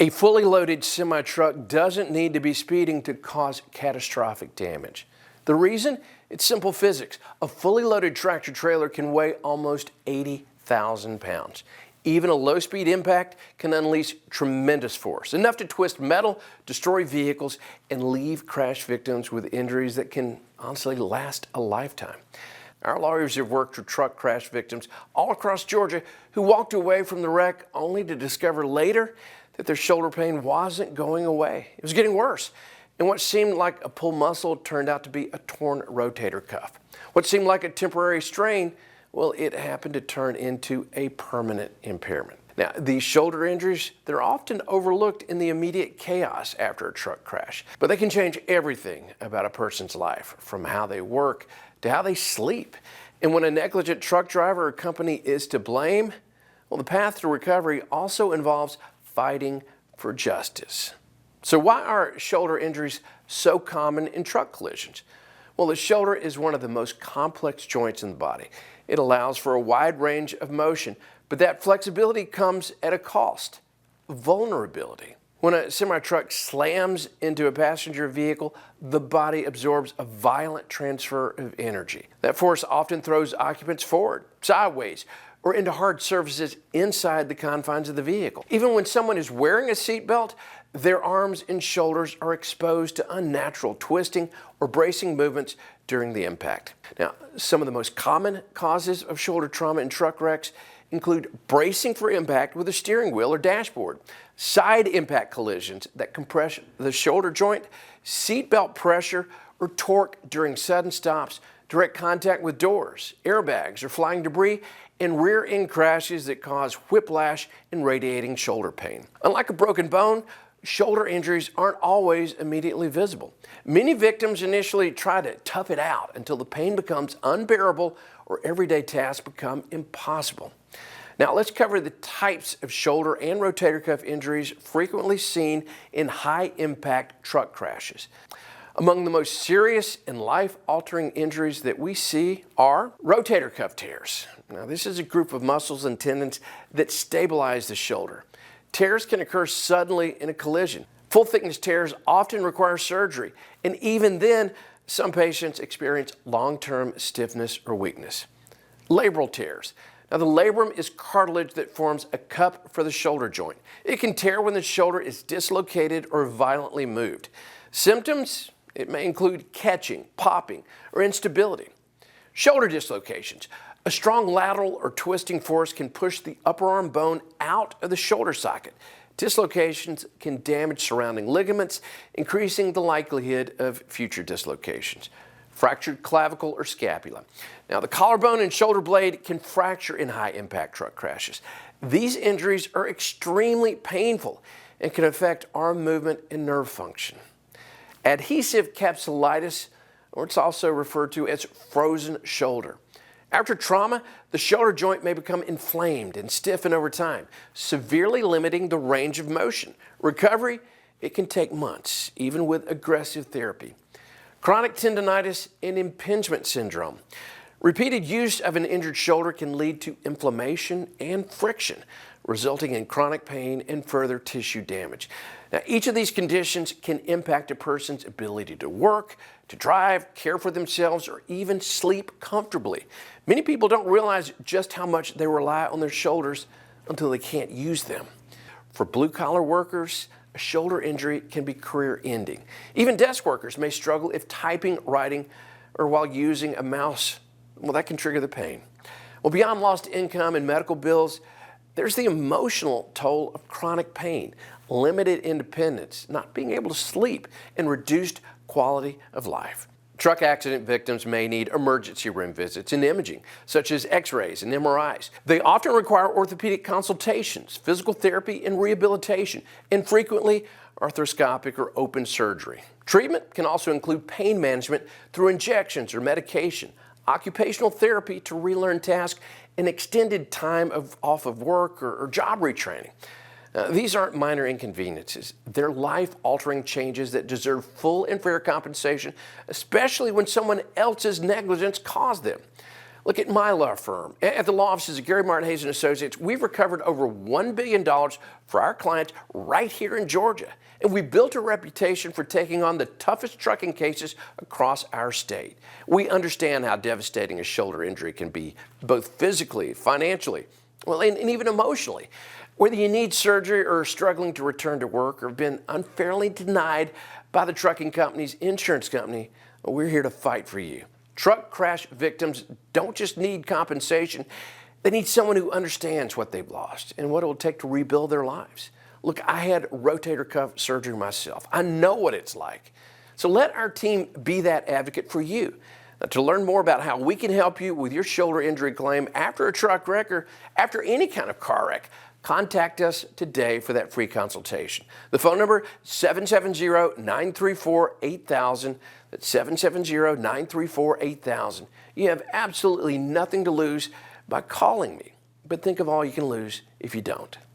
A fully loaded semi-truck doesn't need to be speeding to cause catastrophic damage. The reason? It's simple physics. A fully loaded tractor trailer can weigh almost 80,000 pounds. Even a low-speed impact can unleash tremendous force, enough to twist metal, destroy vehicles, and leave crash victims with injuries that can honestly last a lifetime. Our lawyers have worked with truck crash victims all across Georgia who walked away from the wreck only to discover later that their shoulder pain wasn't going away. It was getting worse. And what seemed like a pulled muscle turned out to be a torn rotator cuff. What seemed like a temporary strain, well, it happened to turn into a permanent impairment. Now, these shoulder injuries, they're often overlooked in the immediate chaos after a truck crash, but they can change everything about a person's life, from how they work to how they sleep. And when a negligent truck driver or company is to blame, well, the path to recovery also involves fighting for justice. So why are shoulder injuries so common in truck collisions? Well, the shoulder is one of the most complex joints in the body. It allows for a wide range of motion, but that flexibility comes at a cost: vulnerability. When a semi-truck slams into a passenger vehicle, the body absorbs a violent transfer of energy. That force often throws occupants forward, sideways, or into hard surfaces inside the confines of the vehicle. Even when someone is wearing a seatbelt, their arms and shoulders are exposed to unnatural twisting or bracing movements during the impact. Now, some of the most common causes of shoulder trauma in truck wrecks include bracing for impact with a steering wheel or dashboard, side impact collisions that compress the shoulder joint, seatbelt pressure or torque during sudden stops, direct contact with doors, airbags or flying debris, and rear end crashes that cause whiplash and radiating shoulder pain. Unlike a broken bone, shoulder injuries aren't always immediately visible. Many victims initially try to tough it out until the pain becomes unbearable or everyday tasks become impossible. Now let's cover the types of shoulder and rotator cuff injuries frequently seen in high-impact truck crashes. Among the most serious and life-altering injuries that we see are rotator cuff tears. Now, this is a group of muscles and tendons that stabilize the shoulder. Tears can occur suddenly in a collision. Full-thickness tears often require surgery, and even then, some patients experience long-term stiffness or weakness. Labral tears. Now, the labrum is cartilage that forms a cup for the shoulder joint. It can tear when the shoulder is dislocated or violently moved. Symptoms? It may include catching, popping, or instability. Shoulder dislocations. A strong lateral or twisting force can push the upper arm bone out of the shoulder socket. Dislocations can damage surrounding ligaments, increasing the likelihood of future dislocations. Fractured clavicle or scapula. Now, the collarbone and shoulder blade can fracture in high-impact truck crashes. These injuries are extremely painful and can affect arm movement and nerve function. Adhesive capsulitis, or it's also referred to as frozen shoulder. After trauma, the shoulder joint may become inflamed and stiffen over time, severely limiting the range of motion. Recovery, it can take months, even with aggressive therapy. Chronic tendonitis and impingement syndrome. Repeated use of an injured shoulder can lead to inflammation and friction, resulting in chronic pain and further tissue damage. Now, each of these conditions can impact a person's ability to work, to drive, care for themselves, or even sleep comfortably. Many people don't realize just how much they rely on their shoulders until they can't use them. For blue-collar workers, a shoulder injury can be career-ending. Even desk workers may struggle if typing, writing, or while using a mouse, well, that can trigger the pain. Well, beyond lost income and medical bills, there's the emotional toll of chronic pain, limited independence, not being able to sleep, and reduced quality of life. Truck accident victims may need emergency room visits and imaging, such as x-rays and MRIs. They often require orthopedic consultations, physical therapy and rehabilitation, and frequently arthroscopic or open surgery. Treatment can also include pain management through injections or medication, occupational therapy to relearn tasks, and extended time off of work or job retraining. These aren't minor inconveniences. They're life-altering changes that deserve full and fair compensation, especially when someone else's negligence caused them. Look at my law firm. At the law offices of Gary Martin Hayes and Associates, we've recovered over $1 billion for our clients right here in Georgia. And we built a reputation for taking on the toughest trucking cases across our state. We understand how devastating a shoulder injury can be, both physically, financially, well, and even emotionally. Whether you need surgery or are struggling to return to work or have been unfairly denied by the trucking company's insurance company, we're here to fight for you. Truck crash victims don't just need compensation, they need someone who understands what they've lost and what it will take to rebuild their lives. Look, I had rotator cuff surgery myself. I know what it's like. So let our team be that advocate for you. Now, to learn more about how we can help you with your shoulder injury claim after a truck wreck or after any kind of car wreck, contact us today for that free consultation. The phone number, 770-934-8000. That's 770-934-8000. You have absolutely nothing to lose by calling me, but think of all you can lose if you don't.